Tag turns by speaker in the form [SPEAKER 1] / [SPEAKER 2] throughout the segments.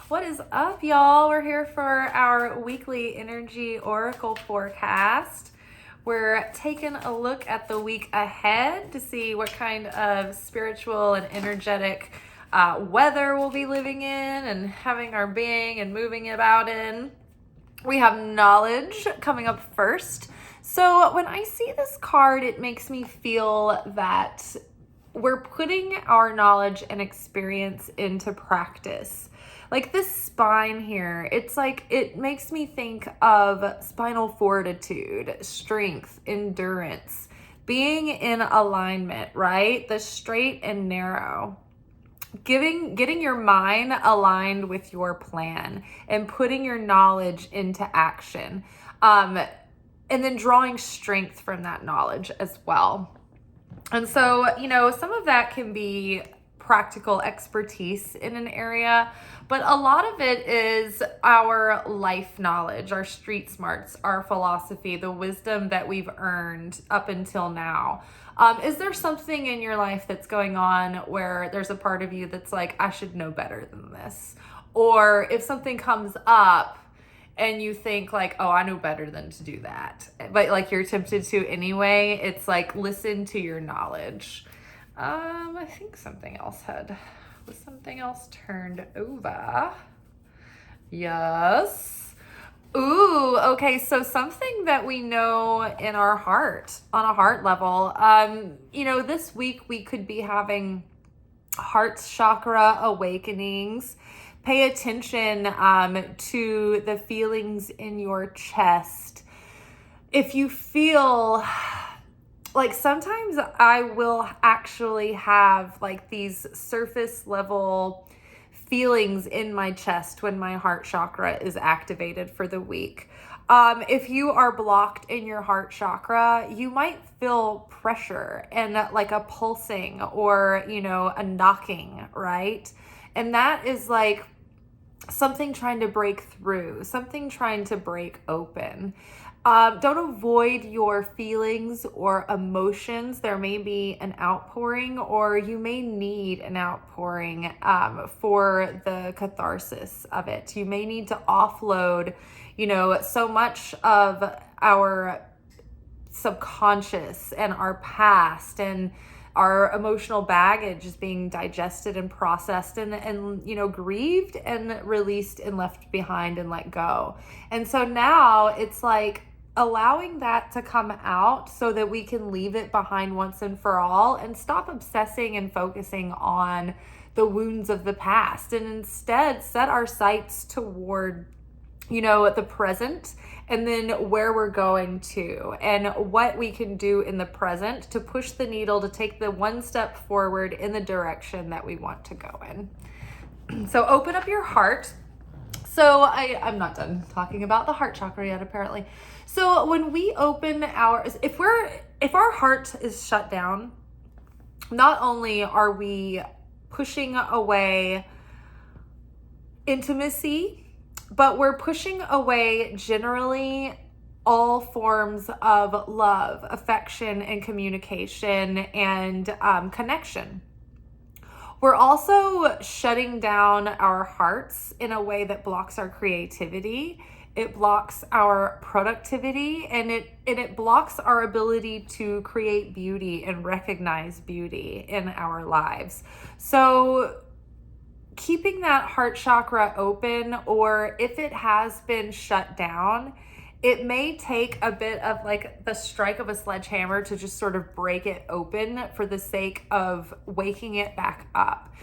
[SPEAKER 1] What is up, y'all? We're here for our weekly energy oracle forecast. We're taking a look at the week ahead to see what kind of spiritual and energetic weather we'll be living in and having our being and moving about in. We have knowledge coming up first. So when I see this card, it makes me feel that we're putting our knowledge and experience into practice. Like this spine here, it's like, it makes me think of spinal fortitude, strength, endurance, being in alignment, right? The straight and narrow. Getting your mind aligned with your plan and putting your knowledge into action. And then drawing strength from that knowledge as well. And so, some of that can be practical expertise in an area, but a lot of it is our life knowledge, our street smarts, our philosophy, the wisdom that we've earned up until now. Is there something in your life that's going on where there's a part of you that's like, I should know better than this? Or if something comes up and you think like, oh, I know better than to do that, but like you're tempted to anyway, it's like, listen to your knowledge. I think was something else turned over. Yes. Ooh, okay. So something that we know in our heart, on a heart level, this week we could be having heart chakra awakenings. Pay attention to the feelings in your chest. If you feel like, sometimes I will actually have like these surface level feelings in my chest when my heart chakra is activated for the week. If you are blocked in your heart chakra, you might feel pressure and like a pulsing or, a knocking, right? And that is like something trying to break through, something trying to break open. Don't avoid your feelings or emotions. There may be an outpouring, or you may need an outpouring for the catharsis of it. You may need to offload, so much of our subconscious and our past and our emotional baggage is being digested and processed and grieved and released and left behind and let go. And so now it's like allowing that to come out so that we can leave it behind once and for all and stop obsessing and focusing on the wounds of the past, and instead set our sights toward the present, and then where we're going to and what we can do in the present to push the needle to take the one step forward in the direction that we want to go in. So open up your heart. So I'm not done talking about the heart chakra yet, apparently. So when we open if our heart is shut down, not only are we pushing away intimacy, but we're pushing away generally all forms of love, affection, and communication and connection. We're also shutting down our hearts in a way that blocks our creativity. It blocks our productivity, and it blocks our ability to create beauty and recognize beauty in our lives. So keeping that heart chakra open, or if it has been shut down, it may take a bit of like the strike of a sledgehammer to just sort of break it open for the sake of waking it back up.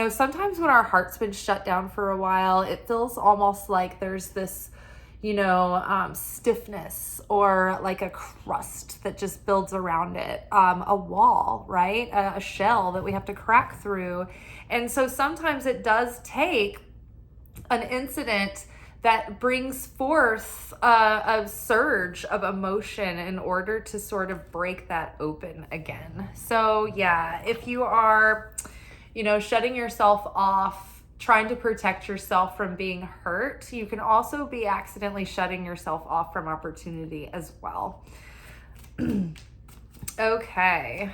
[SPEAKER 1] Sometimes when our heart's been shut down for a while, it feels almost like there's this stiffness or like a crust that just builds around it, a wall, right? A shell that we have to crack through. And so sometimes it does take an incident that brings forth a surge of emotion in order to sort of break that open again. So yeah, if you are, shutting yourself off, trying to protect yourself from being hurt, you can also be accidentally shutting yourself off from opportunity as well. Okay.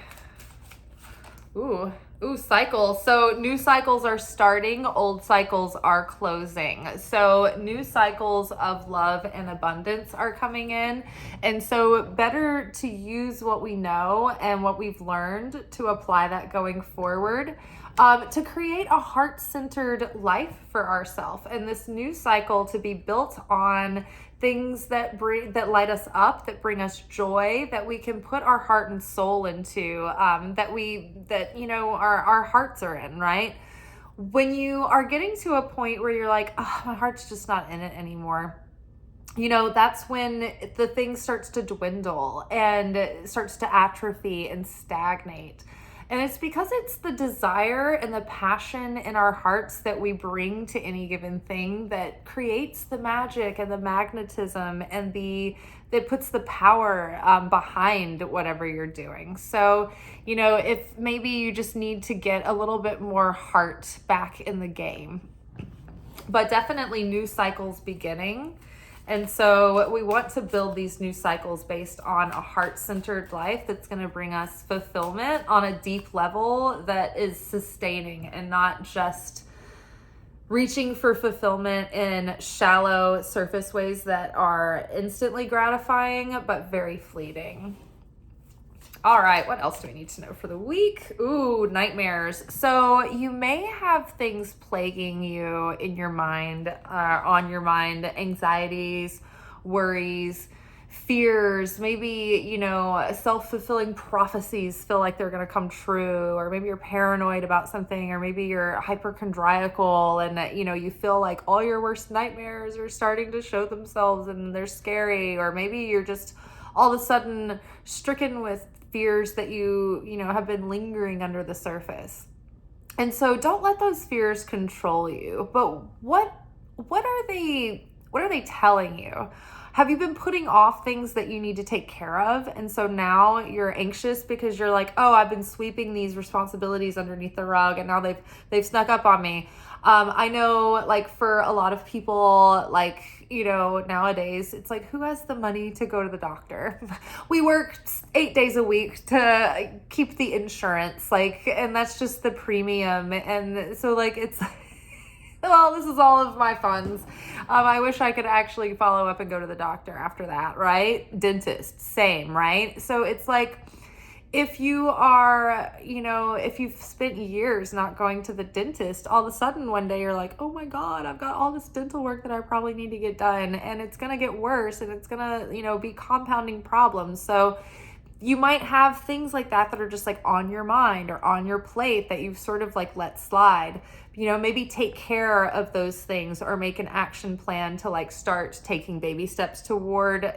[SPEAKER 1] Ooh, cycles. So new cycles are starting, old cycles are closing. So new cycles of love and abundance are coming in. And so better to use what we know and what we've learned to apply that going forward. To create a heart-centered life for ourselves, and this new cycle to be built on things that light us up, that bring us joy, that we can put our heart and soul into, our hearts are in, right? When you are getting to a point where you're like, oh, my heart's just not in it anymore, that's when the thing starts to dwindle and it starts to atrophy and stagnate. And it's because it's the desire and the passion in our hearts that we bring to any given thing that creates the magic and the magnetism and that puts the power behind whatever you're doing. So, if maybe you just need to get a little bit more heart back in the game, but definitely new cycles beginning. And so we want to build these new cycles based on a heart-centered life that's going to bring us fulfillment on a deep level that is sustaining and not just reaching for fulfillment in shallow surface ways that are instantly gratifying, but very fleeting. All right, what else do we need to know for the week? Ooh, nightmares. So you may have things plaguing you in your mind, on your mind, anxieties, worries, fears, maybe, self-fulfilling prophecies feel like they're going to come true, or maybe you're paranoid about something, or maybe you're hypochondriacal and, you feel like all your worst nightmares are starting to show themselves and they're scary, or maybe you're just all of a sudden stricken with fears that you have been lingering under the surface. And so don't let those fears control you. But what are they telling you? Have you been putting off things that you need to take care of? And so now you're anxious because you're like, oh, I've been sweeping these responsibilities underneath the rug and now they've snuck up on me. I know, like, for a lot of people, like, nowadays it's like, who has the money to go to the doctor? We work 8 days a week to keep the insurance, and that's just the premium. And so, it's well, this is all of my funds. I wish I could actually follow up and go to the doctor after that, right? Dentist, same, right? So it's like, if you are, if you've spent years not going to the dentist, all of a sudden one day you're like, oh my God, I've got all this dental work that I probably need to get done, and it's going to get worse, and it's going to, be compounding problems. So you might have things like that are just on your mind or on your plate that you've sort of let slide. Maybe take care of those things or make an action plan to start taking baby steps toward,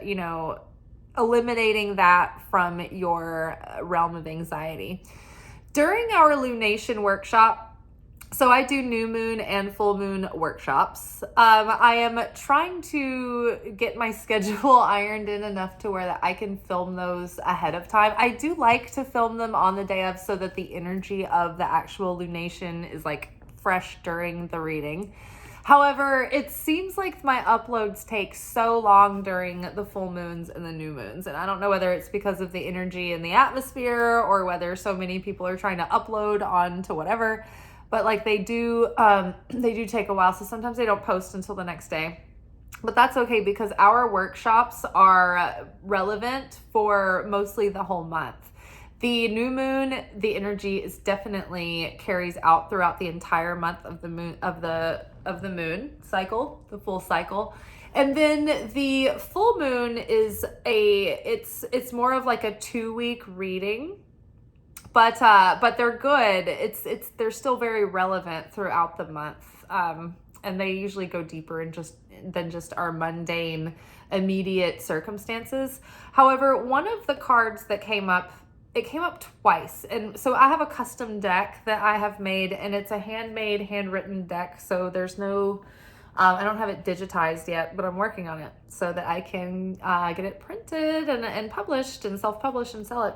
[SPEAKER 1] eliminating that from your realm of anxiety. During our lunation workshop, so I do new moon and full moon workshops. I am trying to get my schedule ironed in enough to where that I can film those ahead of time. I do like to film them on the day of so that the energy of the actual lunation is fresh during the reading. However, it seems like my uploads take so long during the full moons and the new moons. And I don't know whether it's because of the energy in the atmosphere or whether so many people are trying to upload onto whatever. But they do take a while. So sometimes they don't post until the next day. But that's okay because our workshops are relevant for mostly the whole month. The new moon, the energy is definitely carries out throughout the entire month of the moon cycle, the full cycle. And then the full moon is it's more of a 2-week reading, but they're good. They're still very relevant throughout the month. And they usually go deeper than just our mundane immediate circumstances. However, one of the cards that came up, it came up twice. And so I have a custom deck that I have made, and it's a handwritten deck. So there's no, I don't have it digitized yet, but I'm working on it so that I can get it printed and published and self-published and sell it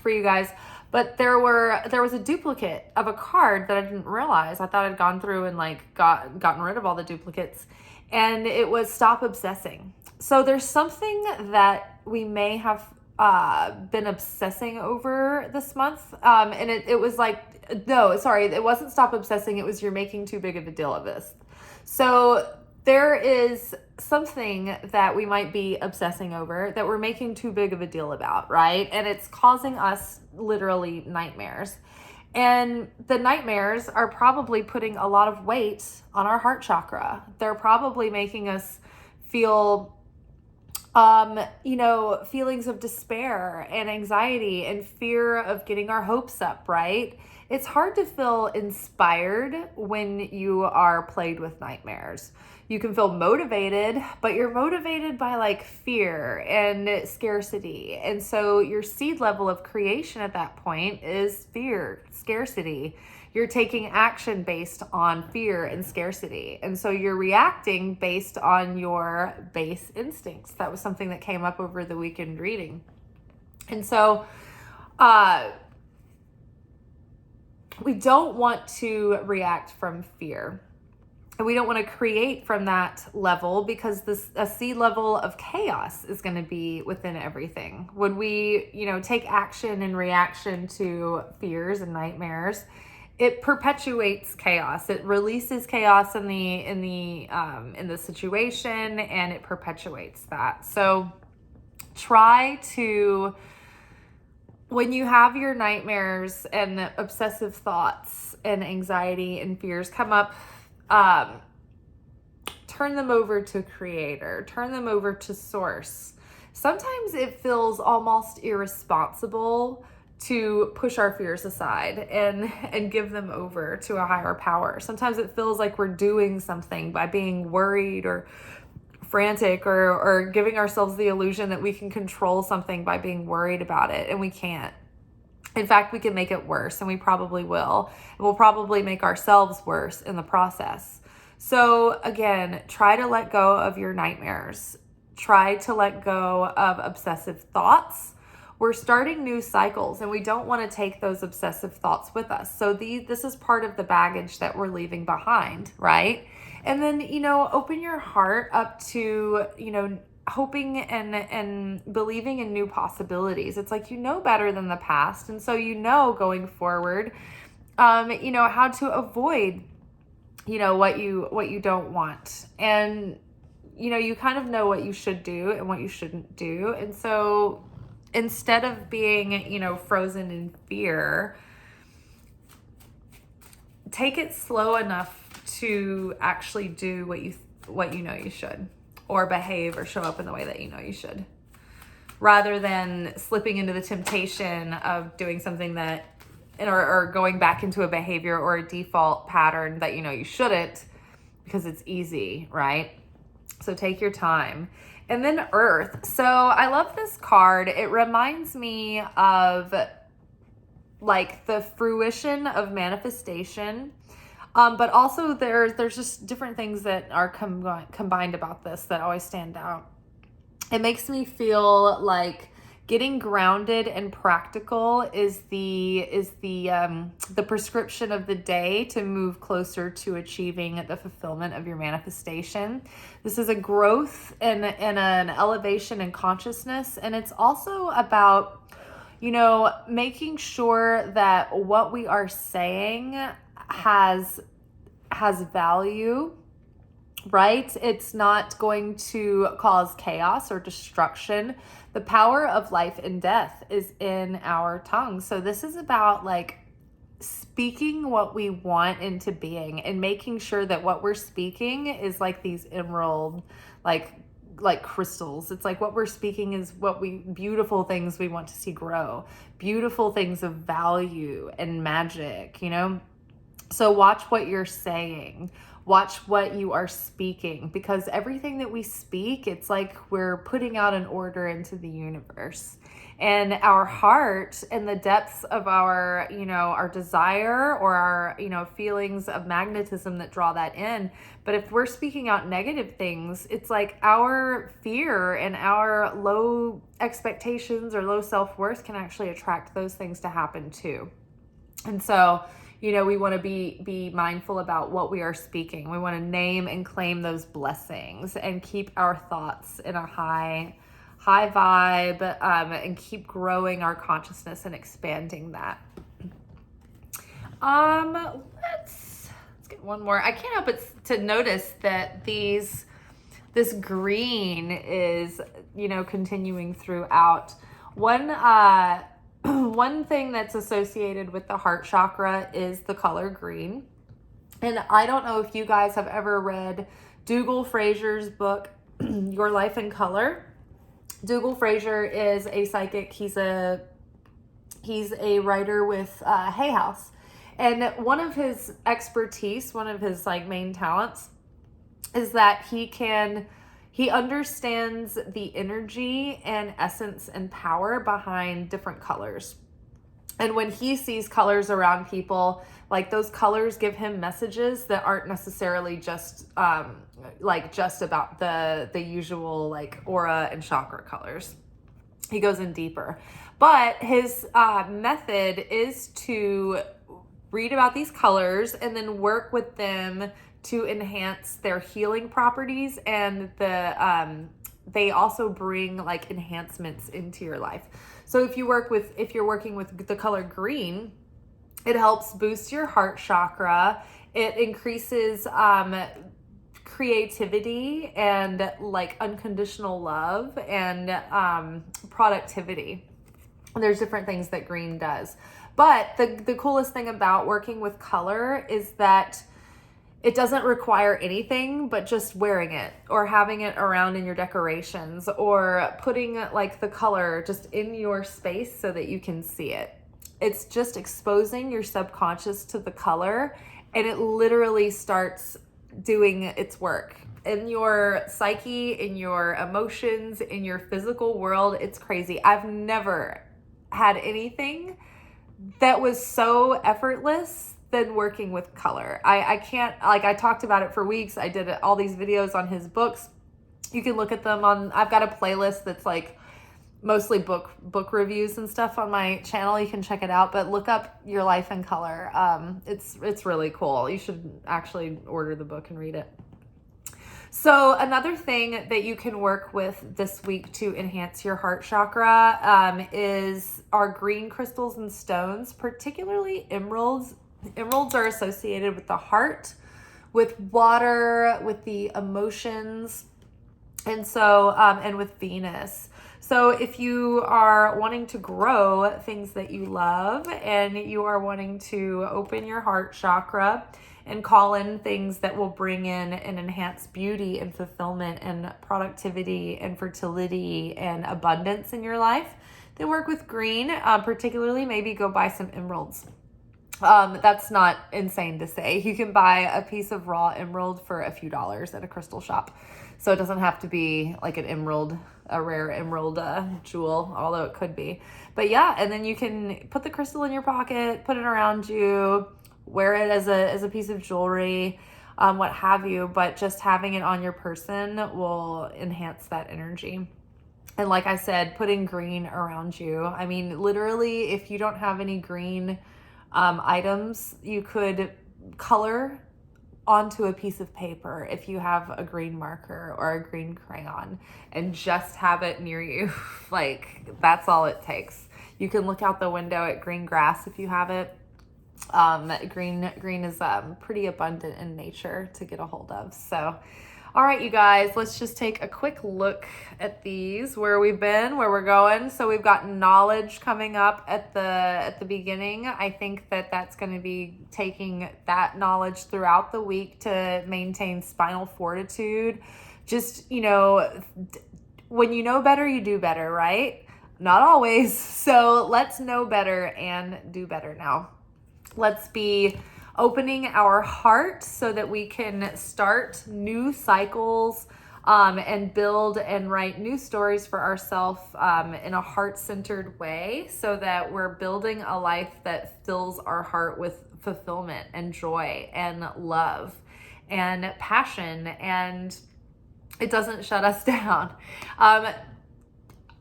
[SPEAKER 1] for you guys. But there was a duplicate of a card that I didn't realize. I thought I'd gone through and gotten rid of all the duplicates, and it was stop obsessing. So there's something that we may have been obsessing over this month. And it was like, no, sorry, it wasn't stop obsessing. It was you're making too big of a deal of this. So there is something that we might be obsessing over that we're making too big of a deal about, right? And it's causing us literally nightmares. And the nightmares are probably putting a lot of weight on our heart chakra. They're probably making us feel, feelings of despair and anxiety and fear of getting our hopes up, right? It's hard to feel inspired when you are plagued with nightmares. You can feel motivated, but you're motivated by like fear and scarcity. And so your seed level of creation at that point is fear, scarcity. You're taking action based on fear and scarcity. And so you're reacting based on your base instincts. That was something that came up over the weekend reading. And so, we don't want to react from fear. And we don't want to create from that level because a seed level of chaos is going to be within everything. When we, take action in reaction to fears and nightmares, it perpetuates chaos. It releases chaos in the situation, and it perpetuates that. So try to, when you have your nightmares and obsessive thoughts and anxiety and fears come up, turn them over to Creator, turn them over to Source. Sometimes it feels almost irresponsible to push our fears aside and give them over to a higher power. Sometimes it feels like we're doing something by being worried or frantic or giving ourselves the illusion that we can control something by being worried about it, and we can't. In fact, we can make it worse, and we probably will. And we'll probably make ourselves worse in the process. So again, try to let go of your nightmares. Try to let go of obsessive thoughts. We're starting new cycles, and we don't want to take those obsessive thoughts with us. So this is part of the baggage that we're leaving behind, right? And then, open your heart up to, hoping and believing in new possibilities. It's like, better than the past. And so, going forward, how to avoid, what you don't want. And, you kind of know what you should do and what you shouldn't do. And so instead of being, frozen in fear, take it slow enough to actually do what you should, or behave or show up in the way that you should, rather than slipping into the temptation of doing something that, or going back into a behavior or a default pattern that you shouldn't, because it's easy, right? So take your time. And then Earth. So I love this card. It reminds me of like the fruition of manifestation. But also there's just different things that are combined about this that always stand out. It makes me feel like getting grounded and practical is the prescription of the day to move closer to achieving the fulfillment of your manifestation. This is a growth and an elevation in consciousness. And it's also about, making sure that what we are saying has value, right? It's not going to cause chaos or destruction. The power of life and death is in our tongue. So this is about like speaking what we want into being and making sure that what we're speaking is like these emerald, like crystals. It's like what we're speaking is beautiful things we want to see grow, beautiful things of value and magic, So watch what you're saying. Watch what you are speaking, because everything that we speak, it's like we're putting out an order into the universe. And our heart and the depths of our, our desire or our, feelings of magnetism that draw that in. But if we're speaking out negative things, it's like our fear and our low expectations or low self-worth can actually attract those things to happen too. And so, we want to be mindful about what we are speaking. We want to name and claim those blessings and keep our thoughts in a high high vibe, and keep growing our consciousness and expanding that. Let's get one more. I can't help but to notice that this green is, continuing throughout. One thing that's associated with the heart chakra is the color green. And I don't know if you guys have ever read Dougal Fraser's book, Your Life in Color. Dougal Fraser is a psychic. He's a writer with Hay House. And one of his expertise, one of his main talents is that he understands the energy and essence and power behind different colors. And when he sees colors around people, those colors give him messages that aren't necessarily just just about the usual aura and chakra colors. He goes in deeper. But his method is to read about these colors and then work with them to enhance their healing properties, and they also bring enhancements into your life. So if you're working with the color green, it helps boost your heart chakra. It increases creativity and unconditional love and productivity. There's different things that green does. But the coolest thing about working with color is that it doesn't require anything but just wearing it or having it around in your decorations or putting the color just in your space so that you can see it. It's just exposing your subconscious to the color, and it literally starts doing its work in your psyche, in your emotions, in your physical world. It's crazy. I've never had anything that was so effortless than working with color. I can't, I talked about it for weeks. I did all these videos on his books. You can look at them I've got a playlist that's mostly book reviews and stuff on my channel. You can check it out, but look up Your Life in Color. It's really cool. You should actually order the book and read it. So another thing that you can work with this week to enhance your heart chakra is our green crystals and stones, particularly emeralds. Emeralds are associated with the heart, with water, with the emotions, and so and with Venus. So if you are wanting to grow things that you love and you are wanting to open your heart chakra and call in things that will bring in and enhance beauty and fulfillment and productivity and fertility and abundance in your life, then work with green. Particularly, maybe go buy some emeralds. That's not insane to say. You can buy a piece of raw emerald for a few dollars at a crystal shop. So it doesn't have to be a rare emerald jewel, although it could be. But yeah, and then you can put the crystal in your pocket, put it around you, wear it as a piece of jewelry, what have you. But just having it on your person will enhance that energy. And like I said, putting green around you. I mean, literally, if you don't have any green items, you could color onto a piece of paper if you have a green marker or a green crayon and just have it near you. That's all it takes. You can look out the window at green grass if you have it. Green is pretty abundant in nature to get a hold of. So all right, you guys, let's just take a quick look at these, where we've been, where we're going. So we've got knowledge coming up at the beginning. I think that's going to be taking that knowledge throughout the week to maintain spinal fortitude. Just, when you know better, you do better, right? Not always. So let's know better and do better now. Let's be opening our heart so that we can start new cycles and build and write new stories for ourselves in a heart-centered way, so that we're building a life that fills our heart with fulfillment and joy and love and passion, and it doesn't shut us down.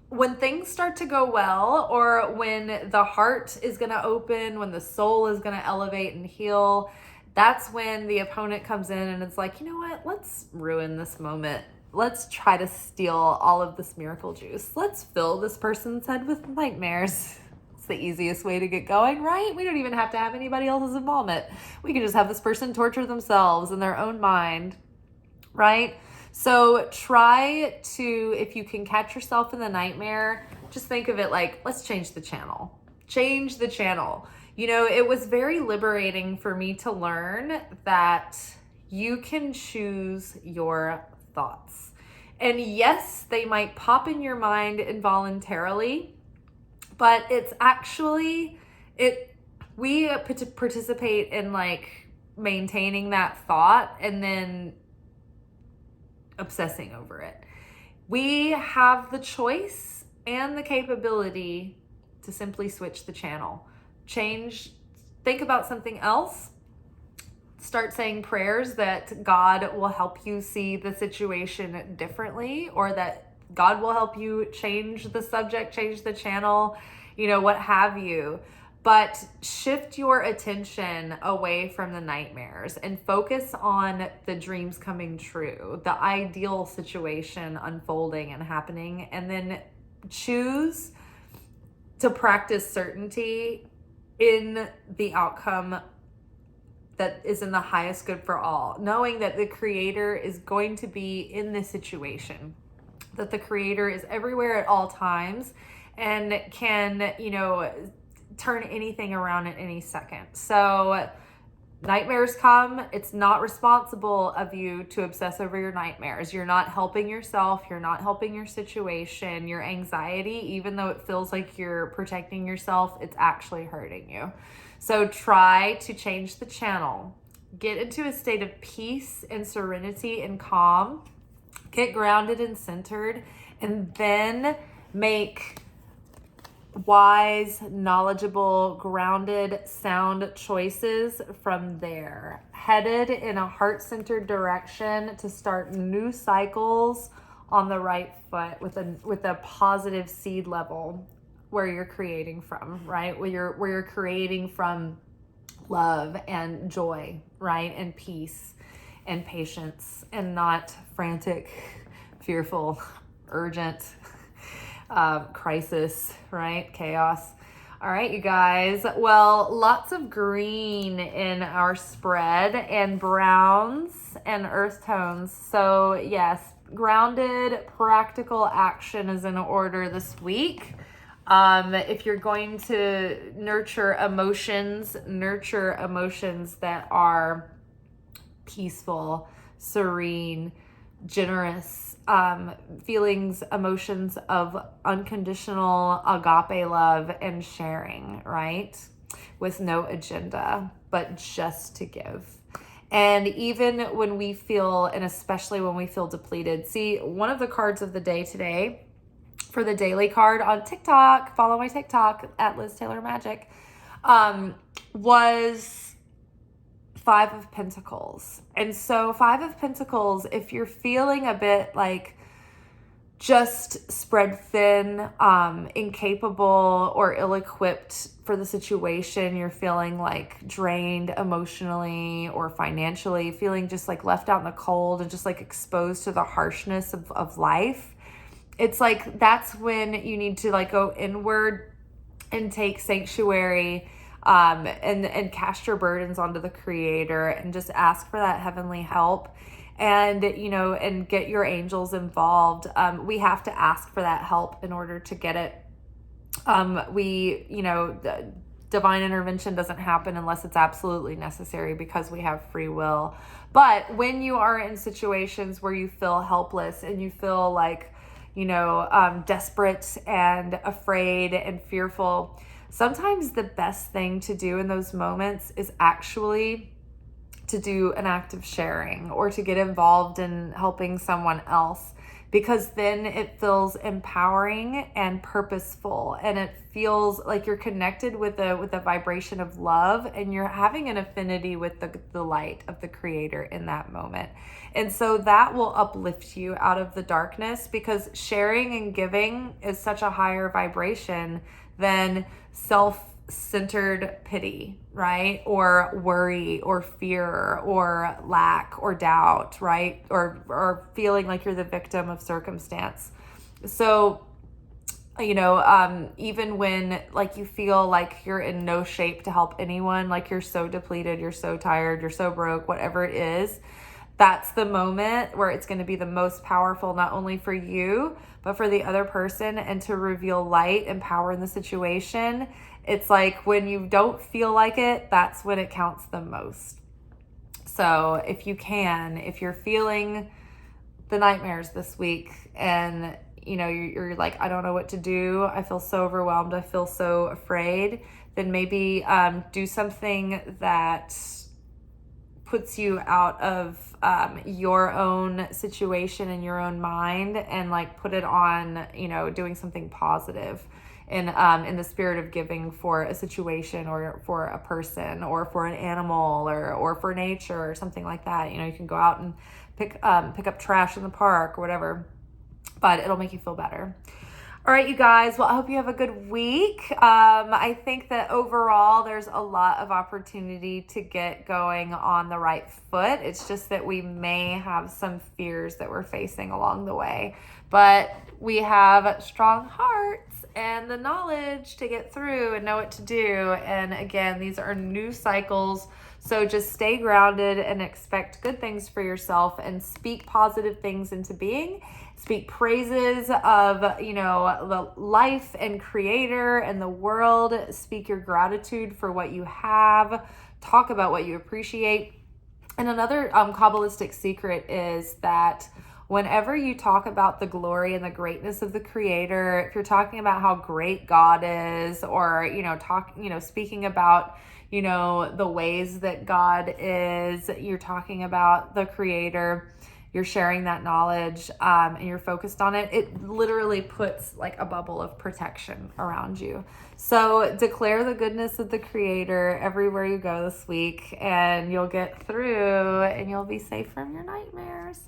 [SPEAKER 1] When things start to go well, or when the heart is going to open, when the soul is going to elevate and heal, that's when the opponent comes in and it's like, you know what, let's ruin this moment. let's try to steal all of this miracle juice. Let's fill this person's head with nightmares. It's the easiest way to get going, right? We don't even have to have anybody else's involvement. We can just have this person torture themselves in their own mind, right? So try to, if you can catch yourself in the nightmare, just think of it like, let's change the channel. Change the channel. You know, it was very liberating for me to learn that you can choose your thoughts. And yes, they might pop in your mind involuntarily, but it's actually, we participate in like maintaining that thought and then obsessing over it. We have the choice and the capability to simply switch the channel. Think about something else. Start saying prayers that God will help you see the situation differently, or that God will help you change the subject, change the channel, you know, what have you. But shift your attention away from the nightmares and focus on the dreams coming true, the ideal situation unfolding and happening, and then choose to practice certainty in the outcome that is in the highest good for all, knowing that the Creator is going to be in this situation, that the Creator is everywhere at all times and can, you know, turn anything around at any second. So nightmares come. It's not responsible of you to obsess over your nightmares. You're not helping yourself. You're not helping your situation. Your anxiety, even though it feels like you're protecting yourself, it's actually hurting you. So try to change the channel. Get into a state of peace and serenity and calm. Get grounded and centered, and then make wise, knowledgeable, grounded, sound choices from there. Headed in a heart-centered direction to start new cycles on the right foot with a positive seed level where you're creating from, right? Where you're creating from love and joy, right? And peace and patience, and not frantic, fearful, urgent, crisis, right? Chaos. All right, you guys. Well, lots of green in our spread and browns and earth tones. So yes, grounded, practical action is in order this week. If you're going to nurture emotions that are peaceful, serene, generous, feelings, emotions of unconditional agape love and sharing, right? With no agenda, but just to give. And even when we feel, and especially when we feel depleted, see, one of the cards of the day today for the daily card on TikTok, follow my TikTok at Liz Taylor Magick, was 5 of Pentacles. And so 5 of Pentacles, if you're feeling a bit like just spread thin, incapable or ill-equipped for the situation, you're feeling like drained emotionally or financially, feeling just like left out in the cold and just like exposed to the harshness of life, it's like that's when you need to like go inward and take sanctuary, and cast your burdens onto the Creator and just ask for that heavenly help, and, you know, and get your angels involved. We have to ask for that help in order to get it. The divine intervention doesn't happen unless it's absolutely necessary because we have free will. But when you are in situations where you feel helpless and you feel like, you know, desperate and afraid and fearful, sometimes the best thing to do in those moments is actually to do an act of sharing or to get involved in helping someone else, because then it feels empowering and purposeful, and it feels like you're connected with a vibration of love, and you're having an affinity with the light of the Creator in that moment. And so that will uplift you out of the darkness, because sharing and giving is such a higher vibration than self-centered pity, right? Or worry or fear or lack or doubt, right? Or feeling like you're the victim of circumstance. So, even when like you feel like you're in no shape to help anyone, like you're so depleted, you're so tired, you're so broke, whatever it is, that's the moment where it's going to be the most powerful, not only for you, but for the other person, and to reveal light and power in the situation. It's like when you don't feel like it, that's when it counts the most. So if you're feeling the nightmares this week and you're like, I don't know what to do, I feel so overwhelmed, I feel so afraid, then maybe do something that puts you out of your own situation and your own mind, and like put it on, doing something positive in the spirit of giving for a situation or for a person or for an animal or for nature or something like that. You can go out and pick up trash in the park or whatever, but it'll make you feel better. All right, you guys. Well, I hope you have a good week. I think that overall there's a lot of opportunity to get going on the right foot. It's just that we may have some fears that we're facing along the way, but we have strong hearts and the knowledge to get through and know what to do. And again, these are new cycles. So just stay grounded and expect good things for yourself, and speak positive things into being. Speak praises of, the life and creator and the world. Speak your gratitude for what you have. Talk about what you appreciate. And another Kabbalistic secret is that whenever you talk about the glory and the greatness of the creator, if you're talking about how great God is, or, speaking about, the ways that God is, you're talking about the creator, you're sharing that knowledge, and you're focused on it, it literally puts like a bubble of protection around you. So declare the goodness of the creator everywhere you go this week, and you'll get through and you'll be safe from your nightmares.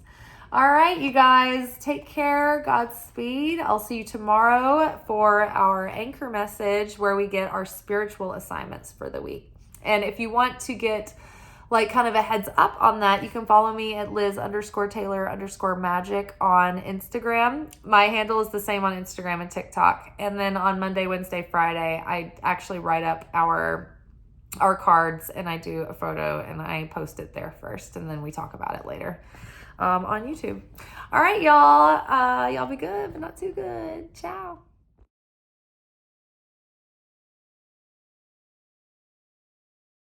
[SPEAKER 1] All right, you guys, take care. Godspeed. I'll see you tomorrow for our anchor message, where we get our spiritual assignments for the week. And if you want to get like kind of a heads up on that, you can follow me at Liz_Taylor_Magick on Instagram. My handle is the same on Instagram and TikTok. And then on Monday, Wednesday, Friday, I actually write up our cards, and I do a photo and I post it there first, and then we talk about it later on YouTube. All right, y'all. Y'all be good, but not too good. Ciao.